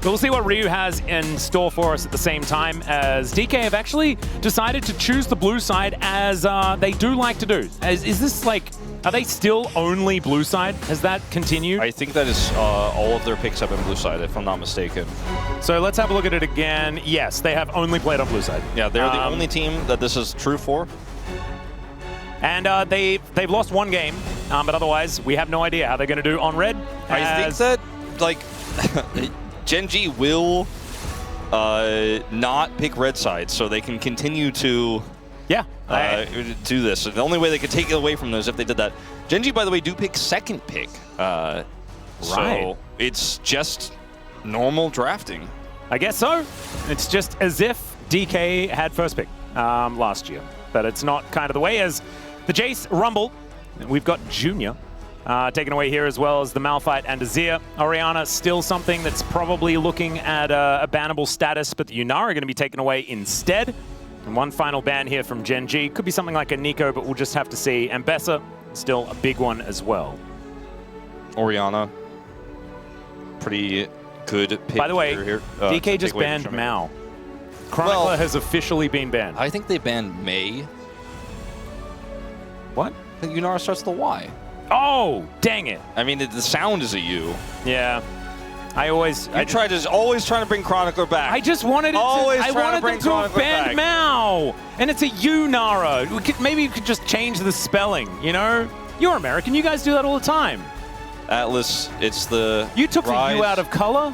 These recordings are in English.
We'll see what Ryu has in store for us at the same time, as DK have actually decided to choose the blue side, as they do like to do. Is this like, are they still only blue side? Has that continued? I think that is all of their picks have been blue side, if I'm not mistaken. So let's have a look at it again. Yes, they have only played on blue side. Yeah, they're the only team that this is true for. And they've lost one game, but otherwise we have no idea how they're going to do on red. I think that, like, Gen.G will not pick red side, so they can continue to do this. So the only way they could take it away from them is if they did that. Gen.G, by the way, do pick second pick. So it's just normal drafting. I guess so. It's just as if DK had first pick last year. But it's not kind of the way, as the Jace Rumble. We've got Junior taken away here, as well as the Malphite and Azir. Orianna still something that's probably looking at a bannable status, but the Yunara are going to be taken away instead. And one final ban here from Gen.G. Could be something like a Nico, but we'll just have to see. And Bessa, still a big one as well. Orianna, pretty good pick. By the way, here. DK just banned Mao. Chronicler has officially been banned. I think they banned Mei. What? I think Yunara starts with a Y. Oh, dang it. I mean, the sound is a U. Yeah. always trying to bring Chronicler back. I just wanted them to have banned Mao. And it's a Yunara. Maybe you could just change the spelling, you know? You're American. You guys do that all the time. Atlas, it's the You took rise. the U out of color?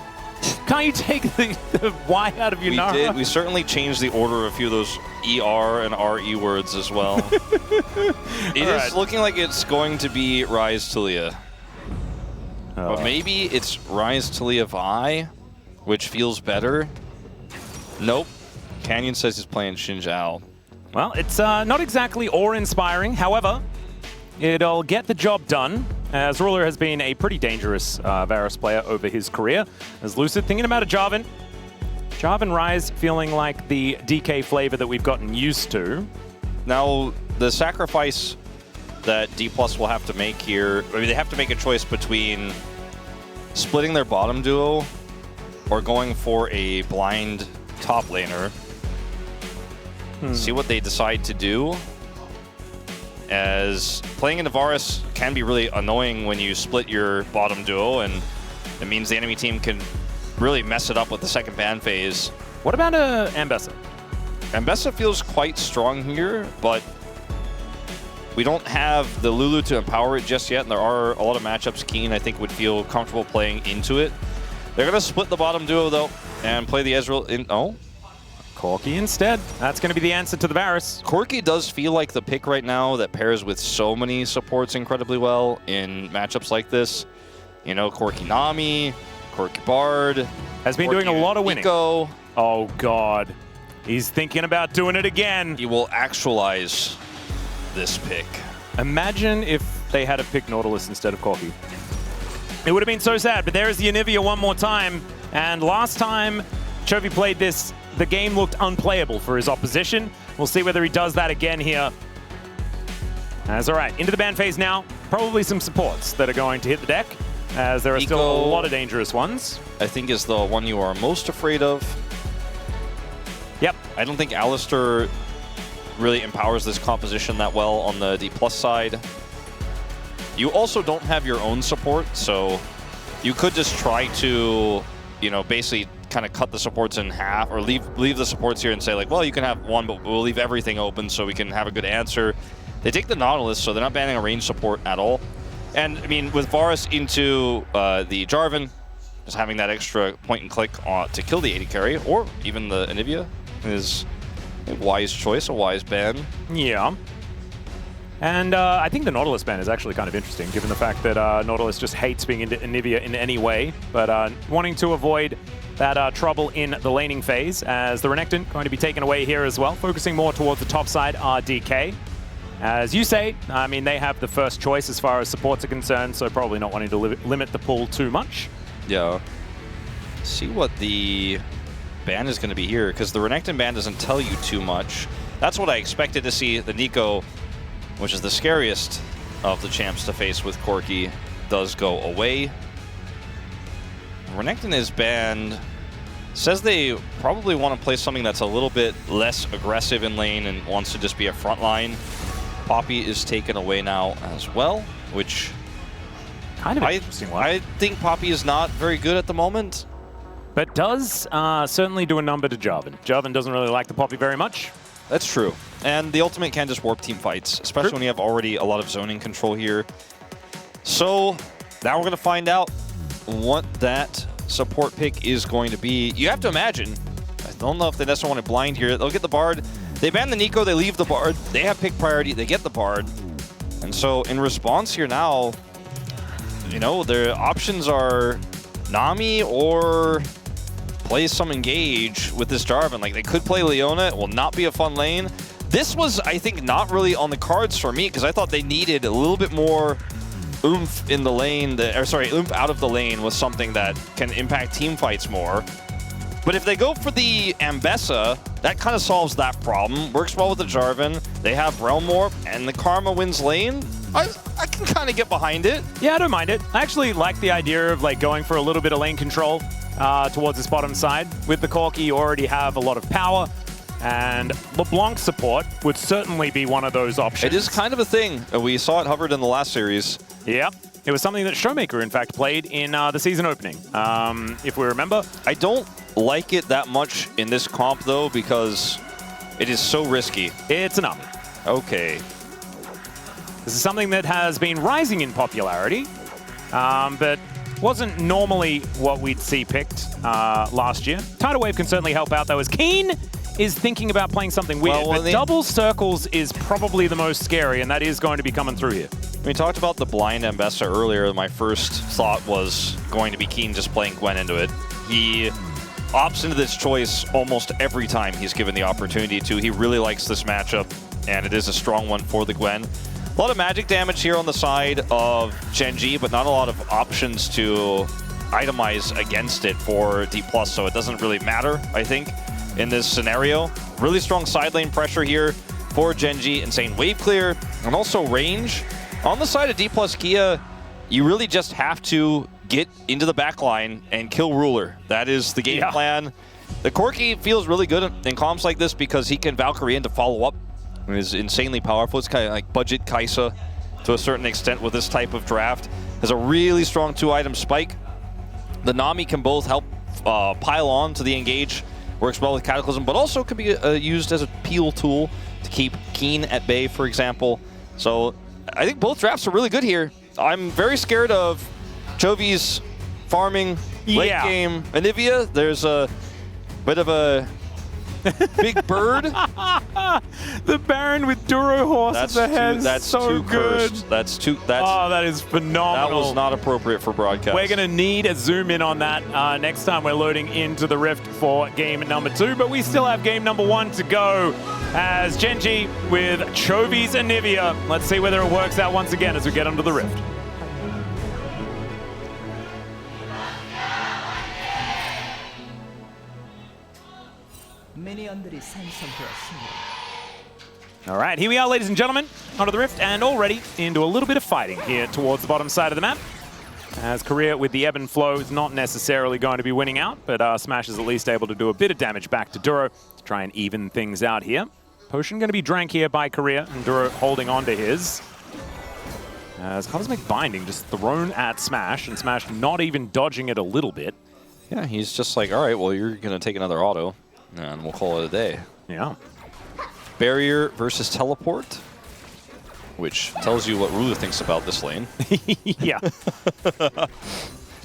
Can't you take the Y out of Yunara? We did. We certainly changed the order of a few of those ER and RE words as well. It is looking like it's going to be Rise Talia. But maybe it's Rise Talia Vi, which feels better. Nope. Canyon says he's playing Xin Zhao. Well, it's not exactly awe-inspiring. However, it'll get the job done, as Ruler has been a pretty dangerous Varus player over his career. As Lucid thinking about a Jarvan. Jarvan Rise feeling like the DK flavor that we've gotten used to. Now, the sacrifice that D+ will have to make here, I mean, they have to make a choice between splitting their bottom duo or going for a blind top laner. See what they decide to do. As playing into Varus can be really annoying when you split your bottom duo, and it means the enemy team can really mess it up with the second ban phase. What about Ambessa? Ambessa feels quite strong here, but we don't have the Lulu to empower it just yet, and there are a lot of matchups Keen, I think, would feel comfortable playing into it. They're going to split the bottom duo, though, and play the Ezreal in... Oh. Corki instead. That's going to be the answer to the Varus. Corki does feel like the pick right now that pairs with so many supports incredibly well in matchups like this. You know, Corki Nami, Corki Bard. Has been doing a lot of winning. Nico. Oh, God. He's thinking about doing it again. He will actualize this pick. Imagine if they had a pick Nautilus instead of Corki. It would have been so sad, but there is the Anivia one more time. And last time Chovy played this, the game looked unplayable for his opposition. We'll see whether he does that again here. That's all right. Into the ban phase now. Probably some supports that are going to hit the deck, as there are still a lot of dangerous ones. I think is the one you are most afraid of. Yep. I don't think Alistar really empowers this composition that well on the D+ side. You also don't have your own support, so you could just try to, you know, basically kind of cut the supports in half, or leave the supports here and say, like, well, you can have one, but we'll leave everything open so we can have a good answer. They take the Nautilus, so they're not banning a range support at all. And, I mean, with Varus into the Jarvan, just having that extra point and click to kill the AD carry, or even the Anivia, is a wise choice, a wise ban. Yeah. And I think the Nautilus ban is actually kind of interesting, given the fact that Nautilus just hates being into Anivia in any way, but wanting to avoid that trouble in the laning phase, as the Renekton going to be taken away here as well, focusing more towards the top side are DK. As you say, I mean, they have the first choice as far as supports are concerned, so probably not wanting to limit the pool too much. Yeah. See what the ban is going to be here, because the Renekton ban doesn't tell you too much. That's what I expected to see. The Nico, which is the scariest of the champs to face with Corki, does go away. Renekton is banned says they probably want to play something that's a little bit less aggressive in lane and wants to just be a front line. Poppy is taken away now as well, which kind of interesting one. I think Poppy is not very good at the moment. But does certainly do a number to Jarvan. Jarvan doesn't really like the Poppy very much. That's true. And the ultimate can just warp team fights, especially when you have already a lot of zoning control here. So now we're going to find out what that support pick is going to be. You have to imagine, I don't know if they necessarily want to blind here. They'll get the Bard. They ban the Nico, they leave the Bard. They have pick priority, they get the Bard. And so in response here now, you know, their options are Nami or play some engage with this Jarvan. Like, they could play Leona. It will not be a fun lane. This was, I think, not really on the cards for me because I thought they needed a little bit more oomph in the lane, oomph out of the lane was something that can impact team fights more. But if they go for the Ambessa, that kind of solves that problem. Works well with the Jarvan. They have Realm Warp, and the Karma wins lane. I can kind of get behind it. Yeah, I don't mind it. I actually like the idea of like going for a little bit of lane control towards this bottom side. With the Corki, you already have a lot of power, and LeBlanc support would certainly be one of those options. It is kind of a thing. We saw it hovered in the last series. Yep. It was something that Showmaker, in fact, played in the season opening, if we remember. I don't like it that much in this comp, though, because it is so risky. It's an Nami. Okay. This is something that has been rising in popularity, but wasn't normally what we'd see picked last year. Tidal Wave can certainly help out, though, as Keen is thinking about playing something weird, but double circles is probably the most scary, and that is going to be coming through here. We talked about the blind Ambessa earlier. My first thought was going to be Keen just playing Gwen into it. He opts into this choice almost every time he's given the opportunity to. He really likes this matchup, and it is a strong one for the Gwen. A lot of magic damage here on the side of Gen.G, but not a lot of options to itemize against it for D+, so it doesn't really matter, I think, in this scenario. Really strong side lane pressure here for Gen.G. Insane wave clear, and also range. On the side of D+ Kia, you really just have to get into the back line and kill Ruler. That is the game plan. The Corki feels really good in comps like this because he can Valkyrie in to follow up. It is insanely powerful. It's kind of like budget Kaisa to a certain extent with this type of draft. Has a really strong 2-item spike. The Nami can both help pile on to the engage. Works well with Cataclysm, but also can be used as a peel tool to keep Keen at bay, for example. So I think both drafts are really good here. I'm very scared of Chovy's farming late game Anivia. There's a bit of a big bird. The Baron with Duro horses ahead. That's so too good. Cursed. That's oh, that is phenomenal. That was not appropriate for broadcast. We're going to need a zoom in on that next time we're loading into the Rift for game number 2, but we still have game number 1 to go as Gen.G with Chovy's Anivia. Let's see whether it works out once again as we get onto the Rift. All right, here we are, ladies and gentlemen, onto the Rift, and already into a little bit of fighting here towards the bottom side of the map. As Korea with the ebb and flow is not necessarily going to be winning out, but Smash is at least able to do a bit of damage back to Duro to try and even things out here. Potion going to be drank here by Korea, and Duro holding on to his. As Cosmic Binding just thrown at Smash, and Smash not even dodging it a little bit. Yeah, he's just like, all right, well, you're going to take another auto, and we'll call it a day. Yeah. Barrier versus teleport, which tells you what Ruler thinks about this lane. Yeah.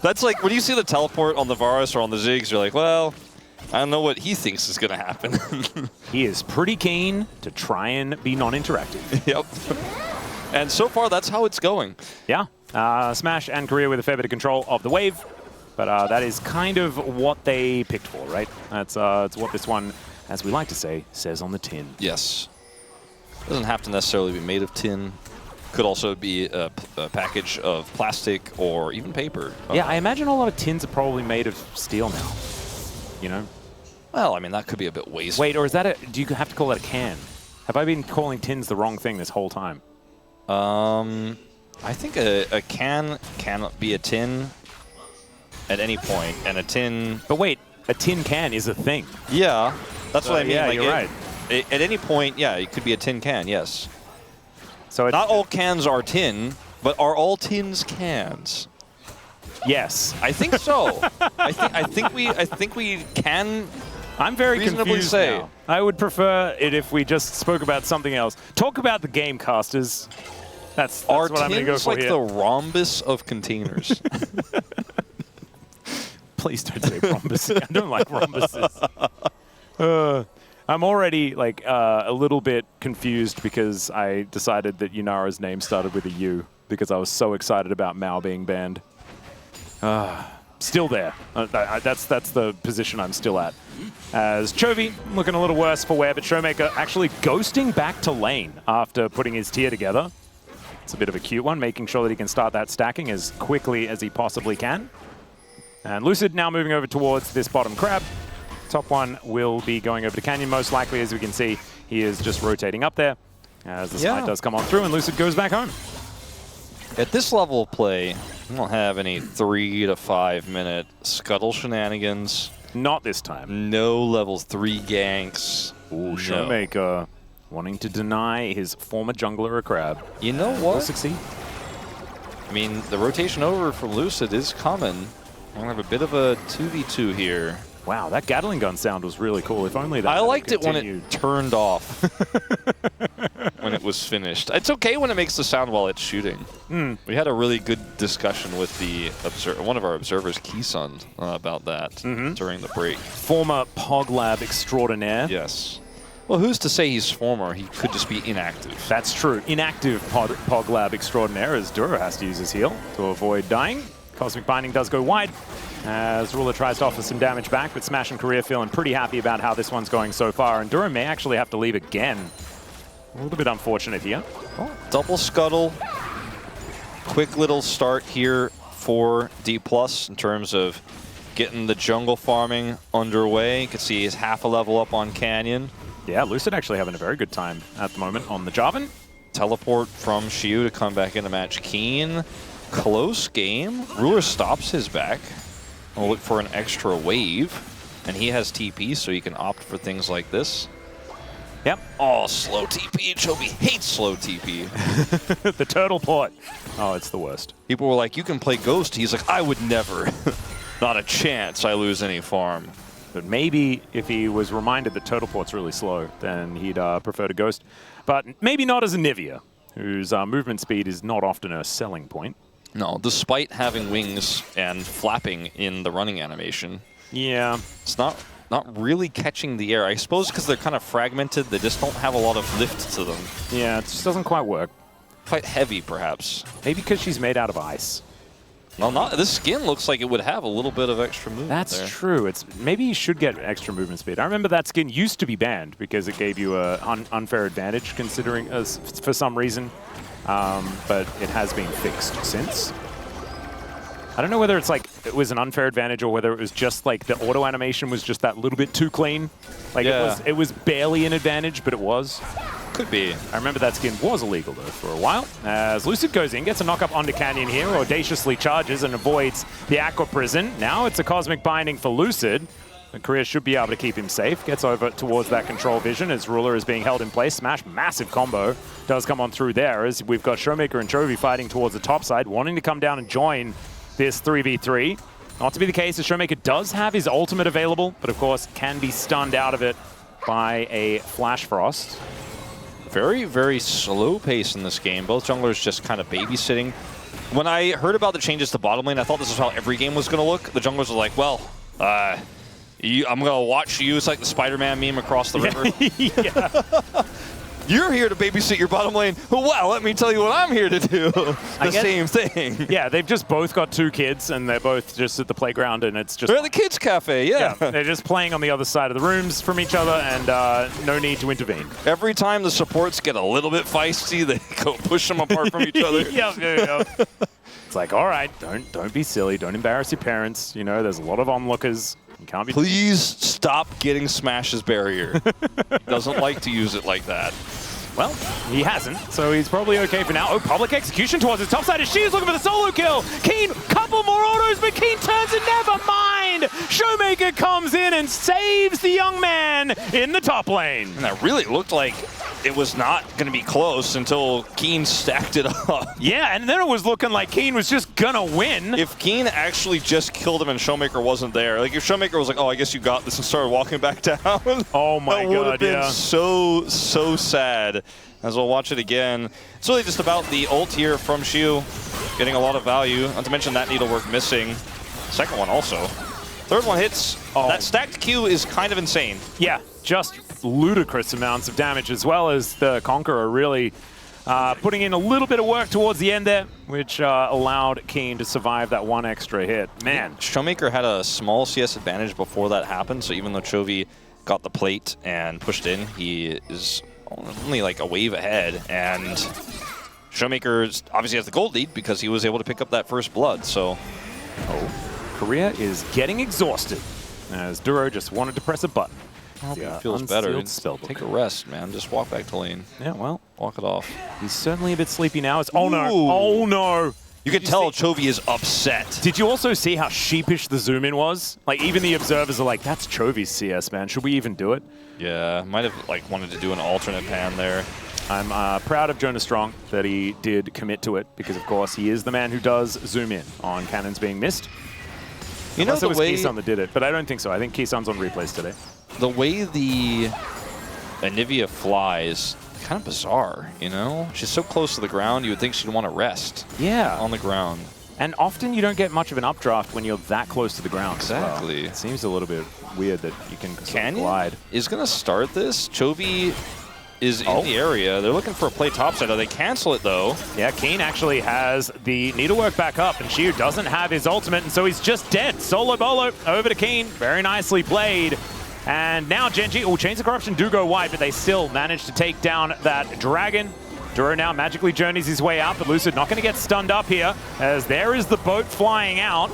That's like, when you see the teleport on the Varus or on the Ziggs, you're like, well, I don't know what he thinks is going to happen. He is pretty keen to try and be non-interactive. Yep. And so far, that's how it's going. Yeah. Smash and Korea with a fair bit of control of the wave, but that is kind of what they picked for, right? That's it's what this one, as we like to say, says on the tin. Yes. Doesn't have to necessarily be made of tin. Could also be a package of plastic or even paper. Yeah, I imagine a lot of tins are probably made of steel now. You know? Well, I mean, that could be a bit wasteful. Wait, or is that a... Do you have to call that a can? Have I been calling tins the wrong thing this whole time? I think a can be a tin at any point, and a tin... But wait, a tin can is a thing. Yeah, that's what I mean. Yeah, like you're right. At any point, yeah, it could be a tin can, yes. So not all cans are tin, but are all tins cans? Yes. I think so. I think we can. I'm very confused say. now. I would prefer it if we just spoke about something else. Talk about the game casters. That's what I'm going to go for like here. the rhombus of containers? Please don't say rhombus. I don't like rhombuses. I'm already like a little bit confused because I decided that Yunara's name started with a U because I was so excited about Mao being banned. Still there. That's the position I'm still at. As Chovy looking a little worse for wear, but Showmaker actually ghosting back to lane after putting his tier together. It's a bit of a cute one, making sure that he can start that stacking as quickly as he possibly can. And Lucid now moving over towards this bottom crab. Top one will be going over to Canyon most likely. As we can see, he is just rotating up there as the smite does come on through and Lucid goes back home. At this level of play, we don't have any 3 to 5 minute scuttle shenanigans. Not this time. No level 3 ganks. Ooh, Showmaker wanting to deny his former jungler a crab. You know what? Will succeed. I mean, the rotation over for Lucid is coming. We're going to have a bit of a 2v2 here. Wow, that Gatling gun sound was really cool. If only that I liked it when it turned off. When it was finished. It's okay when it makes the sound while it's shooting. We had a really good discussion with the one of our observers, Keysun, about that during the break. Former Pog Lab extraordinaire. Yes. Well, who's to say he's former? He could just be inactive. That's true. Inactive Pog Lab extraordinaire as Duro has to use his heal to avoid dying. Cosmic Binding does go wide as Ruler tries to offer some damage back, but Smash and Career feeling pretty happy about how this one's going so far. And Duro may actually have to leave again. A little bit unfortunate here. Oh, double scuttle. Quick little start here for D+ in terms of getting the jungle farming underway. You can see he's half a level up on Canyon. Yeah, Lucid actually having a very good time at the moment on the Jarvan. Teleport from Xiu to come back in to match Keen. Close game. Ruler stops his back. We'll look for an extra wave. And he has TP, so he can opt for things like this. Yep. Oh, slow TP. Chovy hates slow TP. The turtle port. Oh, it's the worst. People were like, you can play Ghost. He's like, I would never. Not a chance I lose any farm. But maybe if he was reminded that turtle port's really slow, then he'd prefer to Ghost. But maybe not as a Nivea, whose movement speed is not often a selling point. No, despite having wings and flapping in the running animation. Yeah. It's not really catching the air. I suppose because they're kind of fragmented, they just don't have a lot of lift to them. Yeah, it just doesn't quite work. Quite heavy, perhaps. Maybe because she's made out of ice. Well, this skin looks like it would have a little bit of extra movement. That's true. Maybe you should get extra movement speed. I remember that skin used to be banned because it gave you an unfair advantage, considering for some reason. But it has been fixed since. I don't know whether it's like it was an unfair advantage or whether it was just like the auto animation was just that little bit too clean. Like it was barely an advantage, but it was. Could be. I remember that skin was illegal though for a while. As Lucid goes in, gets a knock up onto Canyon here, audaciously charges and avoids the Aqua Prison. Now it's a Cosmic Binding for Lucid. The Career should be able to keep him safe. Gets over towards that control vision as Ruler is being held in place. Smash, massive combo. Does come on through there as we've got Showmaker and Chovy fighting towards the top side, wanting to come down and join this 3v3. Not to be the case as Showmaker does have his ultimate available, but of course can be stunned out of it by a Flash Frost. Very, very slow pace in this game. Both junglers just kind of babysitting. When I heard about the changes to bottom lane, I thought this was how every game was going to look. The junglers were like, well, I'm going to watch you. It's like the Spider-Man meme across the river. Yeah. You're here to babysit your bottom lane. Well, let me tell you what I'm here to do. The same thing. Yeah, they've just both got 2 kids, and they're both just at the playground, and it's just... They're at the kids' cafe, yeah. They're just playing on the other side of the rooms from each other, and no need to intervene. Every time the supports get a little bit feisty, they go push them apart from each other. Yep. It's like, all right, don't be silly. Don't embarrass your parents. You know, there's a lot of onlookers. You can't be... Please stop getting Smash's barrier. He doesn't like to use it like that. Well, he hasn't, so he's probably okay for now. Oh, public execution towards his top side. She's looking for the solo kill. Keen, couple more autos, but Keen turns it. Never mind. Showmaker comes in and saves the young man in the top lane. And that really looked like it was not going to be close until Keen stacked it up. Yeah, and then it was looking like Keen was just gonna win. If Keen actually just killed him and Showmaker wasn't there, like if Showmaker was like, oh, I guess you got this and started walking back down. Oh my God, that would have been yeah. so sad. As we'll watch it again. It's really just about the ult here from Shu, getting a lot of value. Not to mention that needlework missing. Second one also. Third one hits. Oh. That stacked Q is kind of insane. Yeah, just ludicrous amounts of damage, as well as the Conqueror really putting in a little bit of work towards the end there, which allowed Keen to survive that one extra hit. Man. Showmaker had a small CS advantage before that happened, so even though Chovy got the plate and pushed in, he is only like a wave ahead, and Showmaker obviously has the gold lead because he was able to pick up that first blood, so... Oh, Korea is getting exhausted, as Duro just wanted to press a button. Yeah, feels better. Take a rest, man. Just walk back to lane. Yeah, well. Walk it off. He's certainly a bit sleepy now. It's, oh no, oh no. You can tell Chovy is upset. Did you also see how sheepish the zoom in was? Like, even the observers are like, that's Chovy's CS, man. Should we even do it? Yeah, might have like wanted to do an alternate pan there. I'm proud of Jonas Strong that he did commit to it, because of course he is the man who does zoom in on cannons being missed. You know, Unless it was Kisan that did it, but I don't think so. I think Kisan's on replays today. The way the Anivia flies, kind of bizarre, you know? She's so close to the ground, you would think she'd want to rest. Yeah. On the ground. And often you don't get much of an updraft when you're that close to the ground. Exactly. Well. It seems a little bit weird that you can sort of glide. Is going to start this. Chovy is in the area. They're looking for a play topside. They cancel it, though. Yeah, Keen actually has the needlework back up, and Shiu doesn't have his ultimate, and so he's just dead. Solo bolo over to Keen. Very nicely played. And now Gen.G, Chains of Corruption do go wide, but they still manage to take down that dragon. Duro now magically journeys his way out, but Lucid not going to get stunned up here, as there is the boat flying out.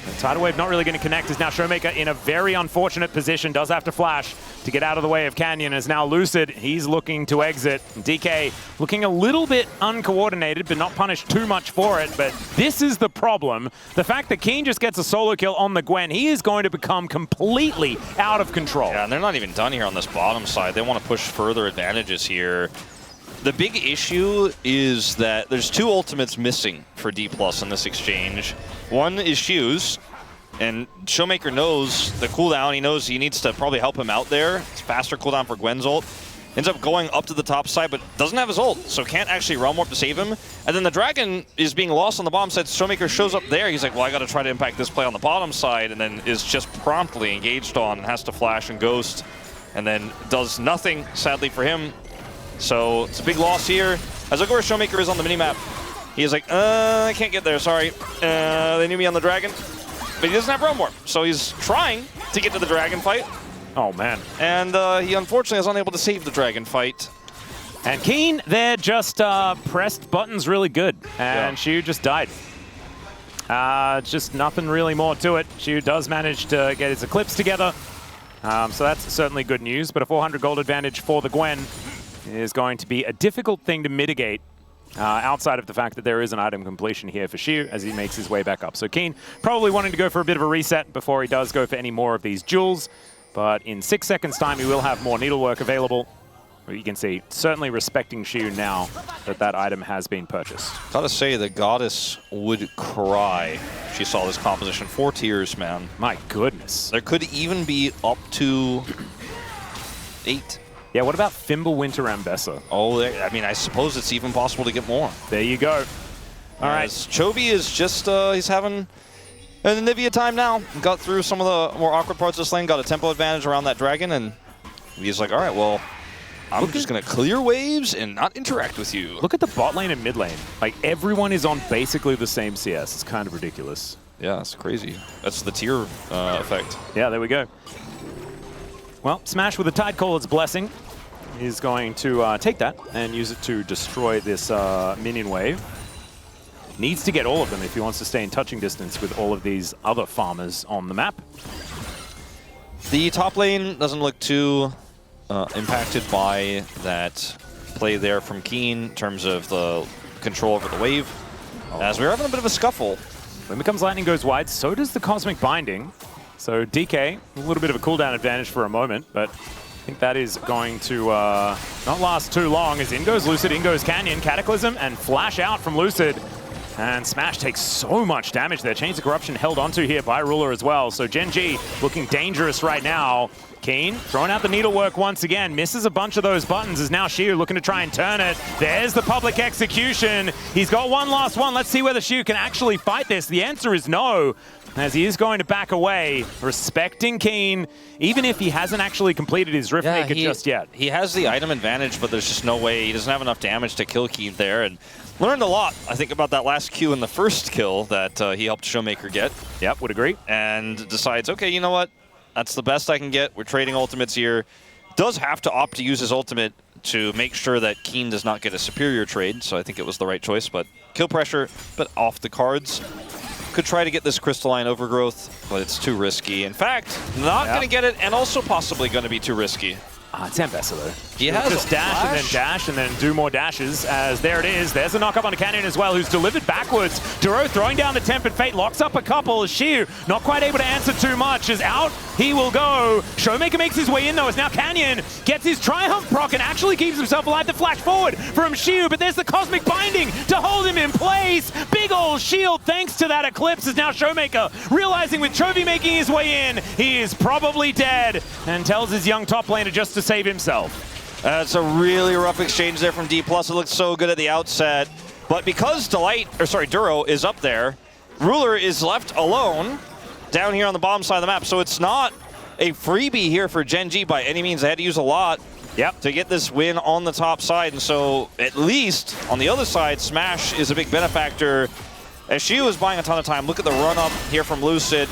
The tidal wave not really going to connect, as now Showmaker in a very unfortunate position, does have to flash to get out of the way of Canyon, as now Lucid, he's looking to exit. DK looking a little bit uncoordinated, but not punished too much for it, but this is the problem. The fact that Keen just gets a solo kill on the Gwen, he is going to become completely out of control. Yeah, and they're not even done here on this bottom side. They want to push further advantages here. The big issue is that there's two ultimates missing for D+ in this exchange. One is Shu's, and Showmaker knows the cooldown. He knows he needs to probably help him out there. It's faster cooldown for Gwen's ult. Ends up going up to the top side, but doesn't have his ult, so can't actually realm warp to save him. And then the dragon is being lost on the bottom side. Showmaker shows up there. He's like, well, I got to try to impact this play on the bottom side, and then is just promptly engaged on and has to flash and ghost, and then does nothing, sadly for him. So it's a big loss here. As look where Showmaker is on the minimap. He is like, I can't get there, sorry. They knew me on the dragon. But he doesn't have realm warp, so he's trying to get to the dragon fight. Oh, man. And he unfortunately is unable to save the dragon fight. And Keen there just pressed buttons really good, and Shu just died. Just nothing really more to it. Shu does manage to get his Eclipse together, so that's certainly good news. But a 400 gold advantage for the Gwen is going to be a difficult thing to mitigate outside of the fact that there is an item completion here for Shu as he makes his way back up. So Keen probably wanting to go for a bit of a reset before he does go for any more of these jewels. But in 6 seconds' time, he will have more needlework available. But you can see, certainly respecting Shu now that that item has been purchased. Gotta say, the Goddess would cry if she saw this composition. 4 tiers, man. My goodness. There could even be up to 8. Yeah, what about Fimbulwinter Ambessa? Oh, I mean, I suppose it's even possible to get more. There you go. All right. Chovy is just, he's having an Anivia time now. Got through some of the more awkward parts of this lane, got a tempo advantage around that dragon, and he's like, all right, well, I'm just going to clear waves and not interact with you. Look at the bot lane and mid lane. Like, everyone is on basically the same CS. It's kind of ridiculous. Yeah, it's crazy. That's the tier effect. Yeah, there we go. Well, Smash with a Tidecaller's Blessing is going to take that and use it to destroy this minion wave. Needs to get all of them if he wants to stay in touching distance with all of these other farmers on the map. The top lane doesn't look too impacted by that play there from Keen in terms of the control over the wave. As we're having a bit of a scuffle. When becomes lightning goes wide, so does the Cosmic Binding. So DK, a little bit of a cooldown advantage for a moment, but I think that is going to not last too long as in goes Lucid, in goes Canyon, Cataclysm, and Flash out from Lucid. And Smash takes so much damage there. Chains of Corruption held onto here by Ruler as well. So Gen.G looking dangerous right now. Keen throwing out the needlework once again. Misses a bunch of those buttons as now Shiu looking to try and turn it. There's the public execution. He's got one last one. Let's see whether Shiu can actually fight this. The answer is no, as he is going to back away, respecting Keen, even if he hasn't actually completed his Riftmaker just yet. He has the item advantage, but there's just no way. He doesn't have enough damage to kill Keen there. And learned a lot, I think, about that last Q in the first kill that he helped Showmaker get. Yep, would agree. And decides, okay, you know what? That's the best I can get. We're trading ultimates here. Does have to opt to use his ultimate to make sure that Keen does not get a superior trade, so I think it was the right choice. But kill pressure, but off the cards. Could try to get this Crystalline Overgrowth, but it's too risky. In fact, not going to get it, and also possibly going to be too risky. It's Ambessa though. He has just dash and then do more dashes, as there it is. There's a knock-up on a Canyon as well, who's delivered backwards. Duro throwing down the Tempered Fate, locks up a couple. As Shiu not quite able to answer too much, is out. He will go. Showmaker makes his way in though, as now Canyon gets his Triumph proc and actually keeps himself alive. The flash forward from Shiu, but there's the Cosmic Binding to hold him in place. Big ol' shield thanks to that Eclipse, as now Showmaker realizing with Chovy making his way in, he is probably dead, and tells his young top laner just to save himself. It's a really rough exchange there from D+. It looked so good at the outset. But because Duro is up there, Ruler is left alone down here on the bottom side of the map. So it's not a freebie here for Gen.G by any means. They had to use a lot to get this win on the top side. And so at least on the other side, Smash is a big benefactor. As Shiu is buying a ton of time, look at the run up here from Lucid.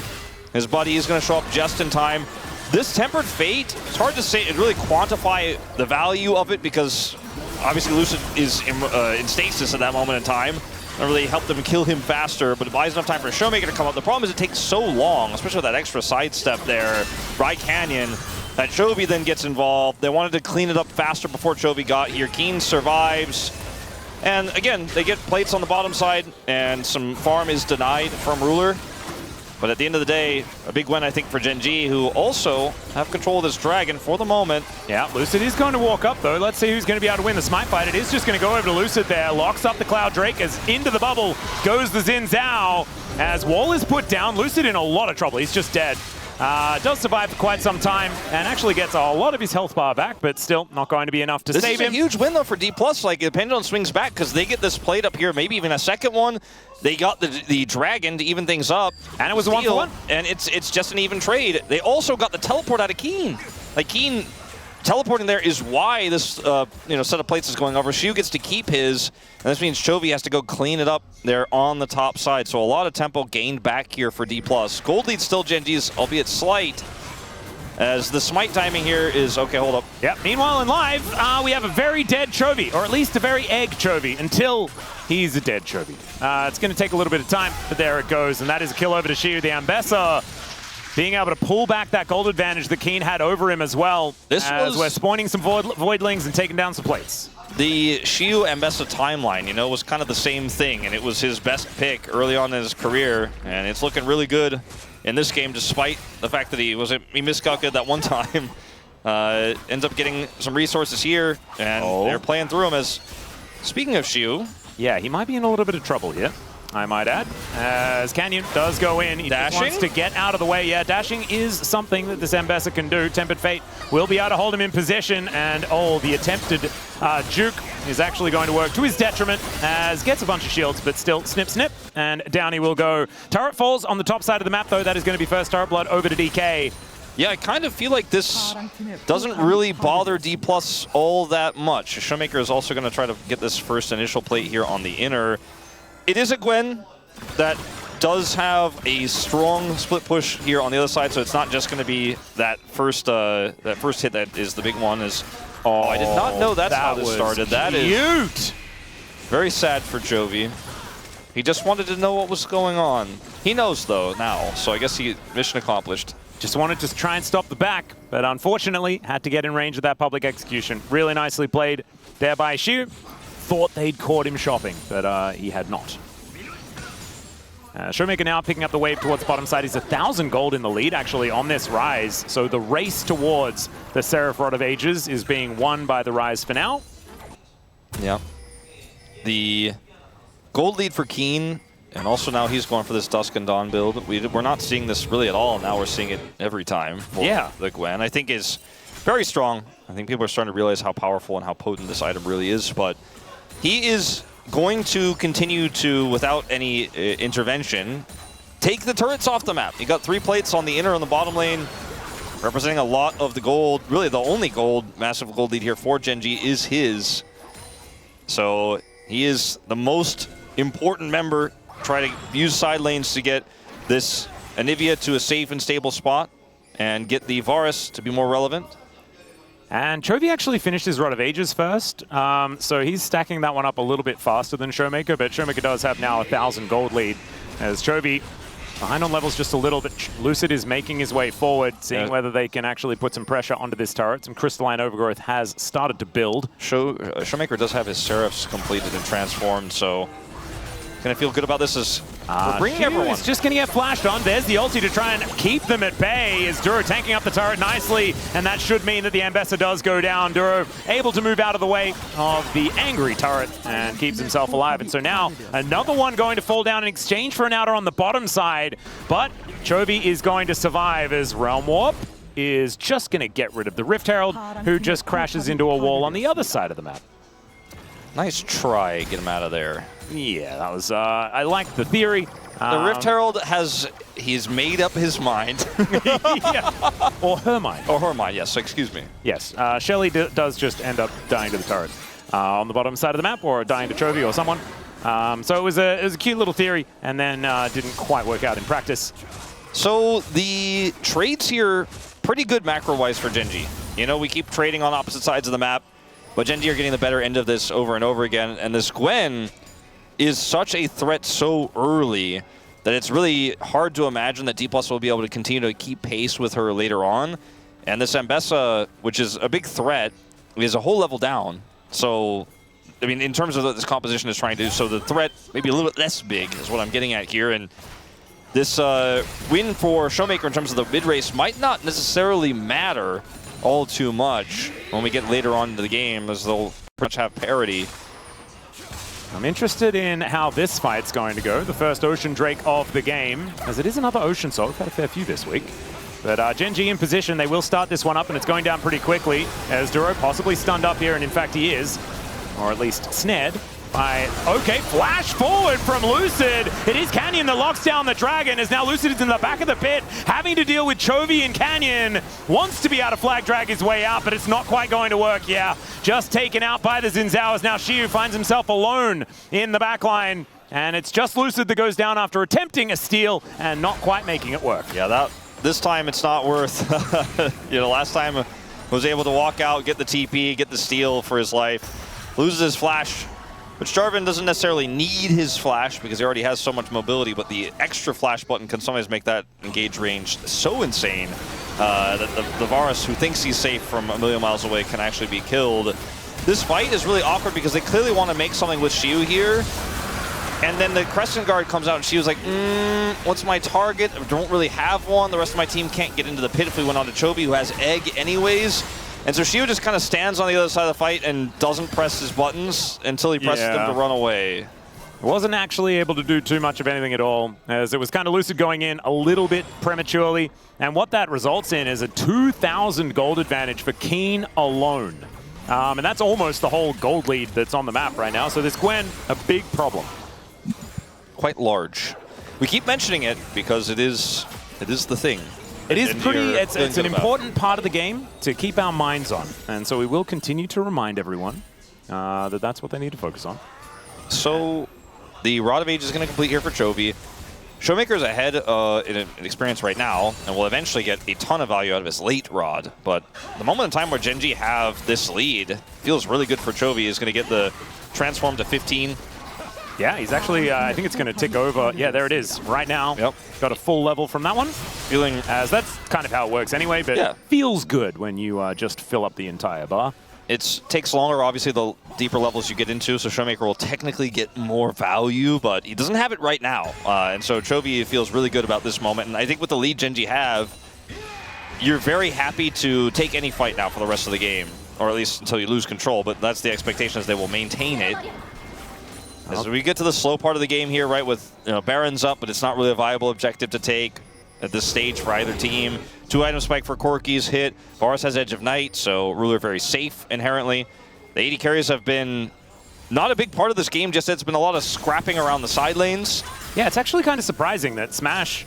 His buddy is going to show up just in time. This Tempered Fate, it's hard to say, really quantify the value of it because obviously Lucid is in stasis at that moment in time. Not really helped him kill him faster, but it buys enough time for Showmaker to come up. The problem is it takes so long, especially with that extra sidestep there by Canyon, that Chovy then gets involved. They wanted to clean it up faster before Chovy got here. Keen survives. And again, they get plates on the bottom side, and some farm is denied from Ruler. But at the end of the day, a big win, I think, for Gen.G, who also have control of this dragon for the moment. Yeah, Lucid is going to walk up, though. Let's see who's going to be able to win the smite fight. It is just going to go over to Lucid there. Locks up the Cloud Drake as into the bubble goes the Xin Zhao. As wall is put down, Lucid in a lot of trouble. He's just dead. Does survive for quite some time and actually gets a lot of his health bar back, but still not going to be enough to save him. This is a huge win, though, for D+. Like, the pendulum swings back because they get this plate up here, maybe even a second one. They got the dragon to even things up. And it was a 1-for-1. And it's just an even trade. They also got the teleport out of Keen. Like, Keen teleporting there is why this set of plates is going over. Shiu gets to keep his, and this means Chovy has to go clean it up there on the top side. So a lot of tempo gained back here for D+. Gold lead still Gen.G's, albeit slight, as the smite timing here is, okay, hold up. Yep, meanwhile in live, we have a very dead Chovy, or at least a very egg Chovy, until he's a dead Chovy. It's going to take a little bit of time, but there it goes, and that is a kill over to Shiu. The Ambessa being able to pull back that gold advantage that Keen had over him as well, as we're spawning some voidlings and taking down some plates. The Shiu Ambessa timeline, was kind of the same thing, and it was his best pick early on in his career, and it's looking really good in this game, despite the fact that he miscalculated that one time. Ends up getting some resources here, and they're playing through him. As speaking of Shiu, yeah, he might be in a little bit of trouble here, I might add, as Canyon does go in. He just wants to get out of the way. Yeah, dashing is something that this Ambessa can do. Tempered Fate will be able to hold him in position, and the attempted juke is actually going to work to his detriment, as gets a bunch of shields, but still snip, snip, and down he will go. Turret falls on the top side of the map, though. That is going to be first turret blood over to DK. Yeah, I kind of feel like this doesn't really bother D+ all that much. Showmaker is also going to try to get this first initial plate here on the inner. It is a Gwen that does have a strong split push here on the other side, so it's not just going to be that first hit that is the big one. I did not know that's how this started. That is very sad for Chovy. He just wanted to know what was going on. He knows, though, now, so I guess mission accomplished. Just wanted to try and stop the back, but unfortunately had to get in range of that public execution. Really nicely played there by Xiu. Thought they'd caught him shopping, but he had not. Showmaker now picking up the wave towards the bottom side. He's 1,000 gold in the lead, actually, on this Rise. So the race towards the Seraph Rod of Ages is being won by the Rise for now. Yeah. The gold lead for Keen, and also now he's going for this Dusk and Dawn build. We're not seeing this really at all. Now we're seeing it every time for the Gwen. I think is very strong. I think people are starting to realize how powerful and how potent this item really is. But he is going to continue to, without any intervention, take the turrets off the map. He got 3 plates on the inner and the bottom lane, representing a lot of the gold. Really, the only gold, massive gold lead here for Gen.G is his. So he is the most important member. Try to use side lanes to get this Anivia to a safe and stable spot and get the Varus to be more relevant. And Chovy actually finished his Rod of Ages first, so he's stacking that one up a little bit faster than Showmaker, but Showmaker does have now 1,000 gold lead, as Chovy behind on levels just a little bit. Lucid is making his way forward, seeing whether they can actually put some pressure onto this turret. Some Crystalline Overgrowth has started to build. Showmaker does have his Seraphs completed and transformed, so gonna feel good about this as we're bringing everyone. It's just gonna get flashed on. There's the ulti to try and keep them at bay. Is Duro tanking up the turret nicely, and that should mean that the Ambessa does go down. Duro able to move out of the way of the angry turret and keeps himself alive. And so now another one going to fall down in exchange for an outer on the bottom side. But Chovy is going to survive as Realm Warp is just gonna get rid of the Rift Herald, who just crashes into a wall on the other side of the map. Nice try, get him out of there. Yeah, that was, I like the theory. The Rift Herald he's made up his mind. Yeah. Or her mind. Or her mind, yes, excuse me. Yes, Shelly does just end up dying to the turret on the bottom side of the map, or dying to Chovy or someone. So it was a cute little theory, and then didn't quite work out in practice. So the trades here, pretty good macro-wise for Gen.G. You know, we keep trading on opposite sides of the map, but Gen.G are getting the better end of this over and over again, and this Gwen is such a threat so early that it's really hard to imagine that D+ will be able to continue to keep pace with her later on. And this Ambessa, which is a big threat, is a whole level down. So, I mean, in terms of what this composition is trying to do, so the threat maybe a little bit less big is what I'm getting at here. And this win for Showmaker in terms of the mid-race might not necessarily matter all too much when we get later on into the game, as they'll pretty much have parity. I'm interested in how this fight's going to go. The first Ocean Drake of the game, as it is another Ocean Soul. We've had a fair few this week. But Gen.G in position, they will start this one up, and it's going down pretty quickly, as Duro possibly stunned up here, and in fact he is, or at least snared by, okay, flash forward from Lucid. It is Canyon that locks down the Dragon, as now Lucid is in the back of the pit, having to deal with Chovy, and Canyon wants to be able to flag drag his way out, but it's not quite going to work. Yeah, just taken out by the Xin Zhao. Now Xiu finds himself alone in the back line, and it's just Lucid that goes down after attempting a steal and not quite making it work. Yeah, this time it's not worth, you know, last time was able to walk out, get the TP, get the steal for his life, loses his flash, which Jarvan doesn't necessarily need his flash because he already has so much mobility, but the extra flash button can sometimes make that engage range so insane that the Varus, who thinks he's safe from a million miles away, can actually be killed. This fight is really awkward because they clearly want to make something with Xiu here, and then the Crescent Guard comes out and Xiu's like, what's my target? I don't really have one. The rest of my team can't get into the pit if we went on to Chovy, who has Egg anyways. And so Xiu just kind of stands on the other side of the fight and doesn't press his buttons until he presses them to run away. Wasn't actually able to do too much of anything at all, as it was kind of Lucid going in a little bit prematurely. And what that results in is a 2,000 gold advantage for Keen alone. And that's almost the whole gold lead that's on the map right now. So this Gwen, a big problem. Quite large. We keep mentioning it because it is the thing. It is pretty, it's an important part of the game to keep our minds on. And so we will continue to remind everyone that that's what they need to focus on. So the Rod of Age is going to complete here for Chovy. Showmaker's ahead in experience right now, and will eventually get a ton of value out of his late Rod. But the moment in time where Gen.G have this lead feels really good for Chovy. Is going to get the transform to 15. Yeah, he's actually, I think it's going to tick over. Yeah, there it is, right now. Yep. Got a full level from that one. Feeling as that's kind of how it works anyway, but yeah. It feels good when you just fill up the entire bar. It takes longer, obviously, the deeper levels you get into, so Showmaker will technically get more value, but he doesn't have it right now. And so Chovy feels really good about this moment. And I think with the lead Gen.G have, you're very happy to take any fight now for the rest of the game, or at least until you lose control, but that's the expectation is they will maintain it. As we get to the slow part of the game here, right, with Baron's up, but it's not really a viable objective to take at this stage for either team. 2-item spike for Corky's hit. Boris has Edge of Night, so Ruler very safe inherently. The AD carries have been not a big part of this game, just it's been a lot of scrapping around the side lanes. Yeah, it's actually kind of surprising that Smash,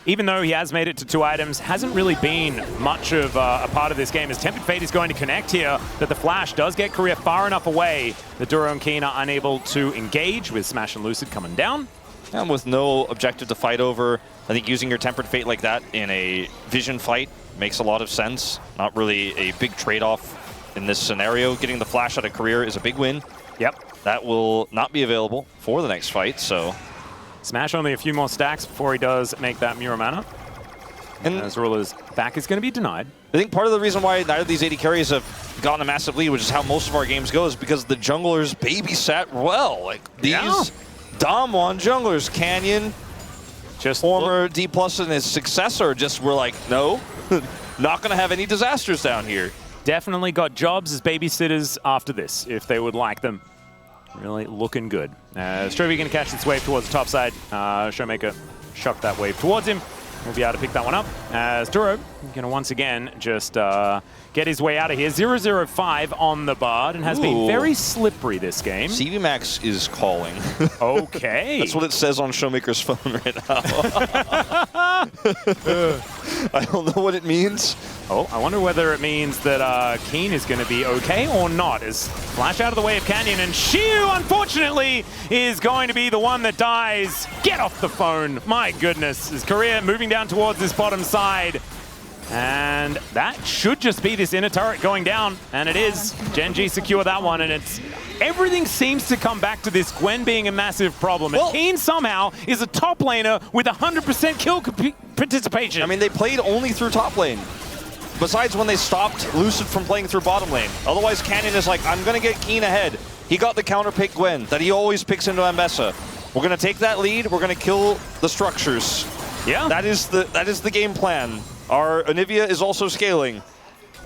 even though he has made it to 2 items, hasn't really been much of a part of this game. As Tempered Fate is going to connect here, that the Flash does get Korea far enough away that Duro and Keen are unable to engage with Smash and Lucid coming down. And with no objective to fight over, I think using your Tempered Fate like that in a Vision fight makes a lot of sense. Not really a big trade-off in this scenario. Getting the Flash out of career is a big win. Yep. That will not be available for the next fight, so... Smash only a few more stacks before he does make that Muramana. And as Ruler's back is going to be denied. I think part of the reason why neither of these AD carries have gotten a massive lead, which is how most of our games go, is because the junglers babysat well. Like, these Damwon junglers, Canyon, just former D+ and his successor, just were like, no, not going to have any disasters down here. Definitely got jobs as babysitters after this, if they would like them. Really looking good. Strovie going to catch this wave towards the top side. Showmaker shocked that wave towards him. We'll be able to pick that one up. As Duro going to once again just get his way out of here. 0-0-5 on the Bard and has been very slippery this game. CV Max is calling. Okay. That's what it says on Showmaker's phone right now. I don't know what it means. Oh, I wonder whether it means that Keen is going to be okay or not. As Flash out of the way of Canyon, and Shiu, unfortunately, is going to be the one that dies. Get off the phone. My goodness. Is Korea moving down towards this bottom side. And that should just be this inner turret going down. And it is. Gen.G secure that one, and it's... Everything seems to come back to this Gwen being a massive problem. And Keen somehow is a top laner with 100% kill participation. I mean, they played only through top lane. Besides when they stopped Lucid from playing through bottom lane. Otherwise, Canyon is like, I'm going to get Keen ahead. He got the counter pick Gwen that he always picks into Ambessa. We're going to take that lead. We're going to kill the structures. Yeah. That is the game plan. Our Anivia is also scaling.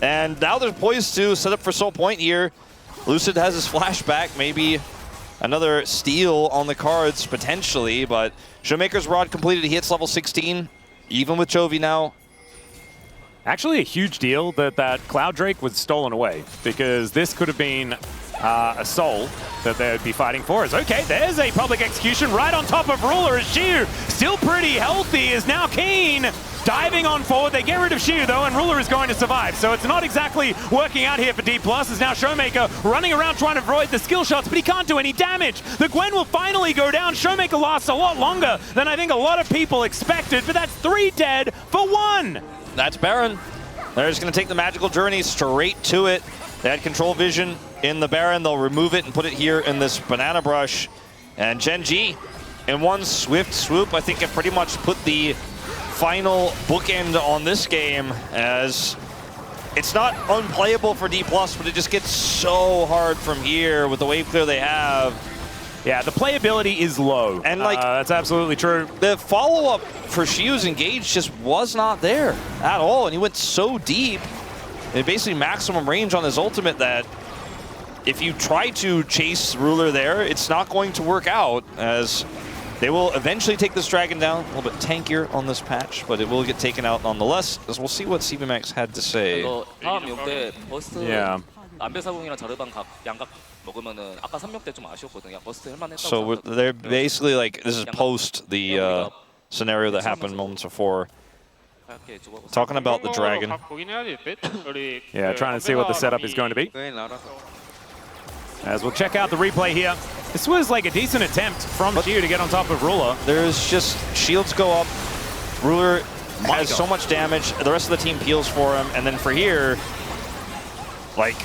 And now they're poised to set up for Soul Point here. Lucid has his flashback, maybe another steal on the cards potentially, but Showmaker's Rod completed. He hits level 16, even with Chovy now. Actually a huge deal that Cloud Drake was stolen away, because this could have been a soul that they would be fighting for. Is okay, there's a public execution right on top of Ruler as Shiu, still pretty healthy, is now Keen. Diving on forward, they get rid of Shiu though, and Ruler is going to survive. So it's not exactly working out here for D+. As now Showmaker running around trying to avoid the skill shots, but he can't do any damage. The Gwen will finally go down. Showmaker lasts a lot longer than I think a lot of people expected, but that's 3 dead for 1. That's Baron. They're just going to take the magical journey straight to it. They had control vision in the Baron. They'll remove it and put it here in this banana brush. And Gen.G, in one swift swoop, I think it pretty much put the final bookend on this game, as it's not unplayable for D+, but it just gets so hard from here with the wave clear they have. Yeah, the playability is low. And like that's absolutely true. The follow-up for Shiu's engage just was not there at all, and he went so deep and basically maximum range on his ultimate that if you try to chase Ruler there, it's not going to work out, as they will eventually take this dragon down. A little bit tankier on this patch, but it will get taken out nonetheless, as we'll see what CVMAX had to say. Yeah. So they're basically like, this is post the scenario that happened moments before. Talking about the dragon. Yeah, trying to see what the setup is going to be. As we'll check out the replay here. This was like a decent attempt from Shiu to get on top of Ruler. There's just shields go up. Ruler has so much damage. The rest of the team peels for him. And then for here, like,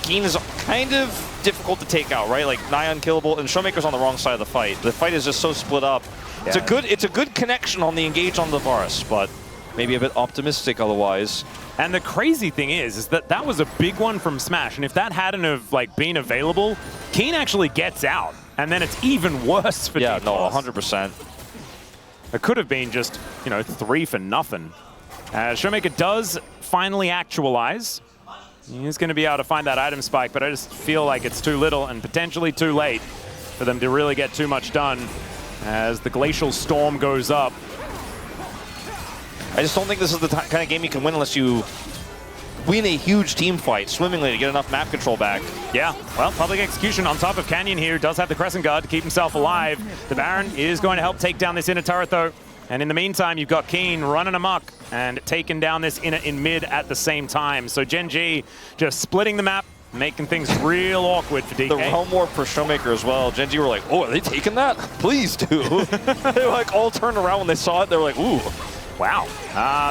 Keen is kind of difficult to take out, right? Like nigh unkillable, and Showmaker's on the wrong side of the fight. The fight is just so split up. Yeah. It's a good connection on the engage on the Varus, but maybe a bit optimistic otherwise. And the crazy thing is that that was a big one from Smash, and if that hadn't have like been available, Keen actually gets out, and then it's even worse for yeah, D+. no, 100%. It could have been just, you know, 3 for nothing. Showmaker does finally actualize. He's going to be able to find that item spike, but I just feel like it's too little and potentially too late for them to really get too much done as the Glacial Storm goes up. I just don't think this is the kind of game you can win unless you win a huge team fight swimmingly to get enough map control back. Yeah, well, Public Execution on top of Canyon here does have the Crescent Guard to keep himself alive. The Baron is going to help take down this inner turret though. And in the meantime, you've got Keen running amok and taking down this inner in mid at the same time. So Gen.G just splitting the map, making things real awkward for DK. The realm warp for Showmaker as well. Gen.G were like, oh, are they taking that? Please do. They like all turned around when they saw it. They were like, ooh. Wow,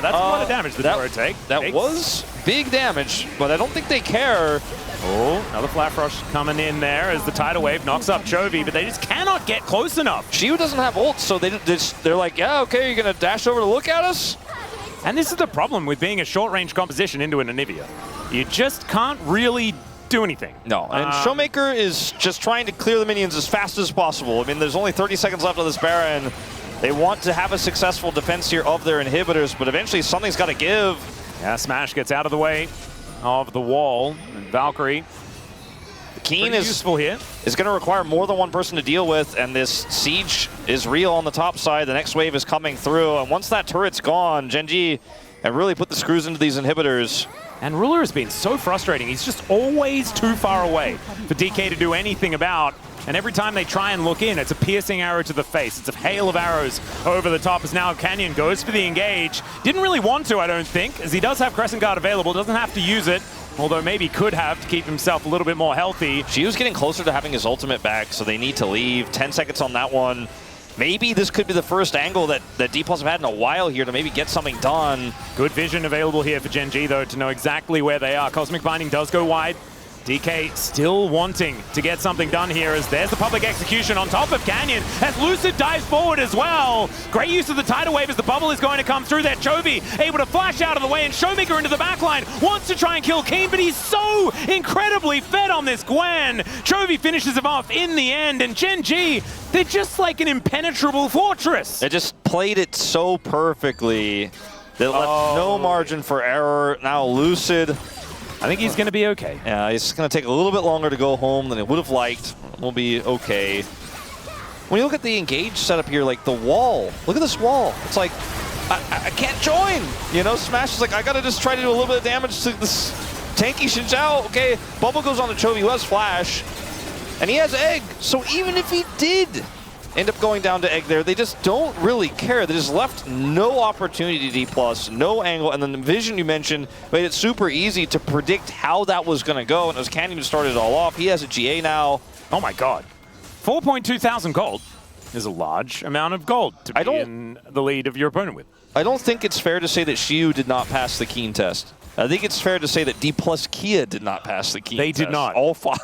that's a lot of damage the Toro take. That was big damage, but I don't think they care. Oh, another Flash Rush coming in there as the Tidal Wave knocks up Chovy, but they just cannot get close enough. Shiu doesn't have ult, so they're like, yeah, okay, you're going to dash over to look at us? And this is the problem with being a short-range composition into an Anivia. You just can't really do anything. No, and Showmaker is just trying to clear the minions as fast as possible. I mean, there's only 30 seconds left of this Baron. They want to have a successful defense here of their inhibitors, but eventually something's got to give. Yeah, Smash gets out of the way of the wall, and Valkyrie. Keen is useful here. Is going to require more than one person to deal with, and this siege is real on the top side. The next wave is coming through, and once that turret's gone, Gen.G have really put the screws into these inhibitors. And Ruler has been so frustrating. He's just always too far away for DK to do anything about. And every time they try and look in, it's a piercing arrow to the face. It's a hail of arrows over the top as now Canyon goes for the engage. Didn't really want to, I don't think, as he does have Crescent Guard available. Doesn't have to use it, although maybe could have to keep himself a little bit more healthy. Shiu's getting closer to having his ultimate back, so they need to leave. 10 seconds on that one. Maybe this could be the first angle that D+ have had in a while here to maybe get something done. Good vision available here for Gen.G, though, to know exactly where they are. Cosmic Binding does go wide. DK still wanting to get something done here as there's the Public Execution on top of Canyon as Lucid dives forward as well. Great use of the Tidal Wave as the bubble is going to come through there. Chovy able to flash out of the way and Showmaker into the backline. Wants to try and kill Keen, but he's so incredibly fed on this Gwen. Chovy finishes him off in the end, and Gen.G, they're just like an impenetrable fortress. They just played it so perfectly. They left no margin for error. Now Lucid, I think he's going to be okay. Yeah, it's going to take a little bit longer to go home than he would have liked. We'll be okay. When you look at the engage setup here, like the wall, look at this wall. It's like, I can't join. You know, Smash is like, I got to just try to do a little bit of damage to this tanky Xin Zhao. Okay, Bubble goes on to Chovy, who has Flash, and he has Egg. So even if he did end up going down to Egg there, they just don't really care. They just left no opportunity to D+, no angle, and then the vision you mentioned made it super easy to predict how that was going to go, and it was Canyon who started it all off. He has a GA now. Oh my god. 4.2 thousand gold is a large amount of gold to be in the lead of your opponent with. I don't think it's fair to say that Shiu did not pass the Keen test. I think it's fair to say that D+ Kia did not pass the Keen test. They did not. All 5.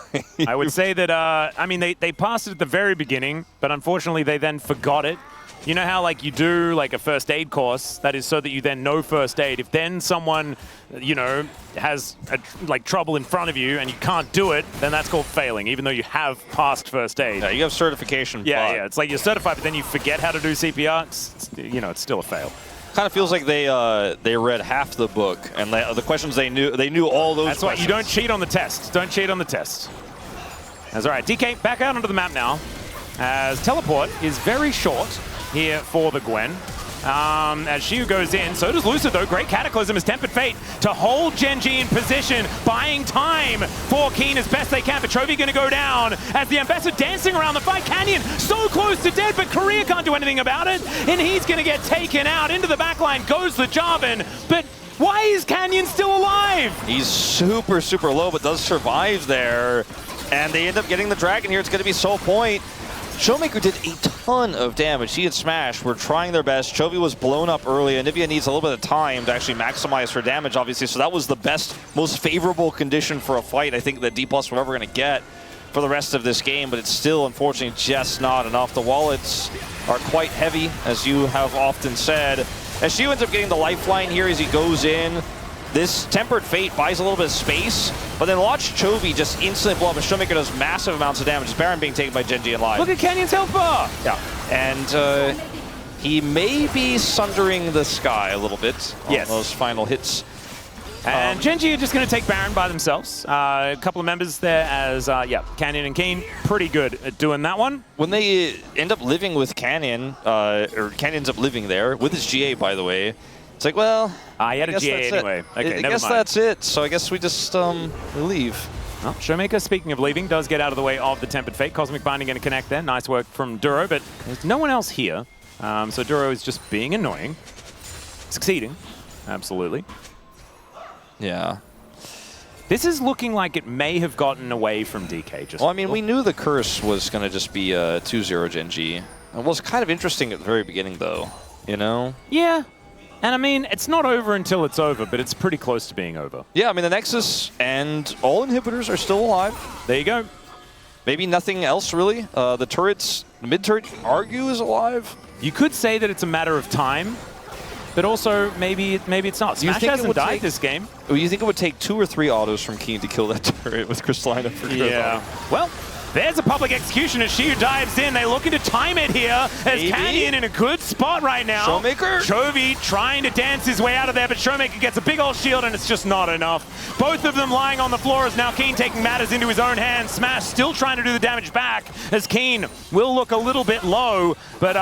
I would say that, I mean, they passed it at the very beginning, but unfortunately they then forgot it. You know how like you do like a first aid course, that is so that you then know first aid. If then someone, you know, has like trouble in front of you and you can't do it, then that's called failing, even though you have passed first aid. Yeah, you have certification. Yeah, it's like you're certified, but then you forget how to do CPR. You know, it's still a fail. Kind of feels like they read half the book, and the questions they knew all those. That's why you don't cheat on the test. Don't cheat on the test. That's all right. DK back out onto the map now, as teleport is very short here for the Gwen. As Shiu goes in, so does Lucid though. Great Cataclysm as Tempered Fate to hold Gen.G in position, buying time for Keen as best they can. But Chovy going to go down as the Ambassador dancing around the fight. Canyon so close to dead, but Korea can't do anything about it. And he's going to get taken out. Into the backline goes the Jarvan, but why is Canyon still alive? He's super, super low, but does survive there. And they end up getting the Dragon here. It's going to be Soul Point. Showmaker did a ton of damage. He and Smash were trying their best. Chovy was blown up early. Anivia needs a little bit of time to actually maximize her damage, obviously. So that was the best, most favorable condition for a fight I think that D+ were ever going to get. for the rest of this game, but it's still, unfortunately, just not enough. The wallets are quite heavy, as you have often said. As Shiu ends up getting the lifeline here as he goes in, this Tempered Fate buys a little bit of space, but then watch Chovy just instantly blow up, and Showmaker does massive amounts of damage. Baron being taken by Gen.G and Live. Look at Canyon's health bar! Yeah, and he may be sundering the sky a little bit on those final hits. And Gen.G are just going to take Baron by themselves. A couple of members there as, Canyon and Keen, pretty good at doing that one. When they end up living with Canyon, or Canyon ends up living there, with his GA, by the way, it's like, well, he had a GA anyway. Okay, I guess that's it. So I guess we just leave. Well, Showmaker, speaking of leaving, does get out of the way of the Tempered Fate. Cosmic Binding going to connect there. Nice work from Duro, but there's no one else here. So Duro is just being annoying. Succeeding, absolutely. Yeah. This is looking like it may have gotten away from DK. Well, I mean, we knew the curse was going to just be 2-0 Gen.G. It was kind of interesting at the very beginning, though, you know? Yeah. And I mean, it's not over until it's over, but it's pretty close to being over. Yeah, I mean, the Nexus and all inhibitors are still alive. There you go. Maybe nothing else, really. The turrets, the mid-turret, argue is alive. You could say that it's a matter of time, but also maybe it's not. Smash hasn't died this game. You think it would take 2 or 3 autos from Keen to kill that turret with Crystalina for Griffon? Yeah. Well, there's a public execution as Shiu dives in. They're looking to time it here as Canyon in a good spot right now. Showmaker. Chovy trying to dance his way out of there, but Showmaker gets a big old shield and it's just not enough. Both of them lying on the floor as now Keen taking matters into his own hands. Smash still trying to do the damage back as Keen will look a little bit low. But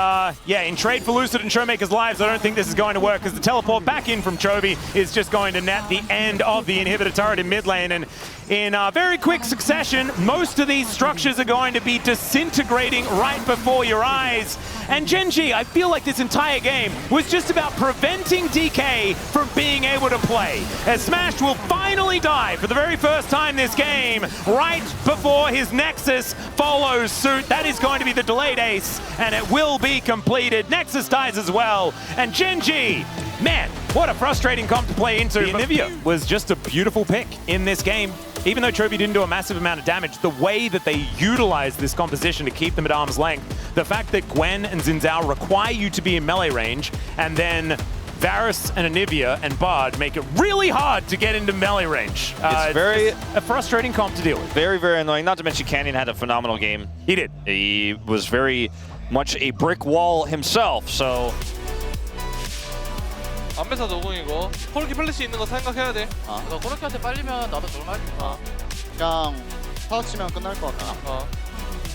yeah, in trade for Lucid and Showmaker's lives, I don't think this is going to work because the teleport back in from Chovy is just going to net the end of the inhibitor turret in mid lane. And in very quick succession, most of these structures are going to be disintegrating right before your eyes. And Gen.G, I feel like this entire game was just about preventing DK from being able to play. As Smash will finally die for the very first time this game, right before his Nexus follows suit. That is going to be the delayed ace, and it will be completed. Nexus dies as well, and Gen.G, man, what a frustrating comp to play into. Anivia was just a beautiful pick in this game. Even though Chovy didn't do a massive amount of damage, the way that they utilized this composition to keep them at arm's length, the fact that Gwen and Xin Zhao require you to be in melee range, and then Varus and Anivia and Bard make it really hard to get into melee range. It's a frustrating comp to deal with. Very, very annoying. Not to mention Canyon had a phenomenal game. He did. He was very much a brick wall himself, so... 안메타 노공이고 코르키 플래시 있는 거 생각해야 돼. 너 코르키한테 빨리면 나도 놀말이니까. 그냥 파워 치면 끝날 것 같아.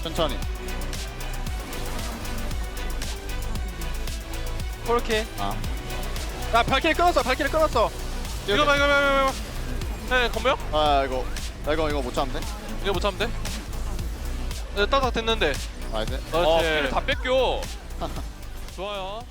천천히. 코르키. 야 발키리 끊었어. 발키리 끊었어. 이거 봐. 네 건배요? 이거 못 참는데? 이거 못 참는데? 네, 따닥 됐는데. 나이스. 그렇지. 다 뺏겨. 좋아요.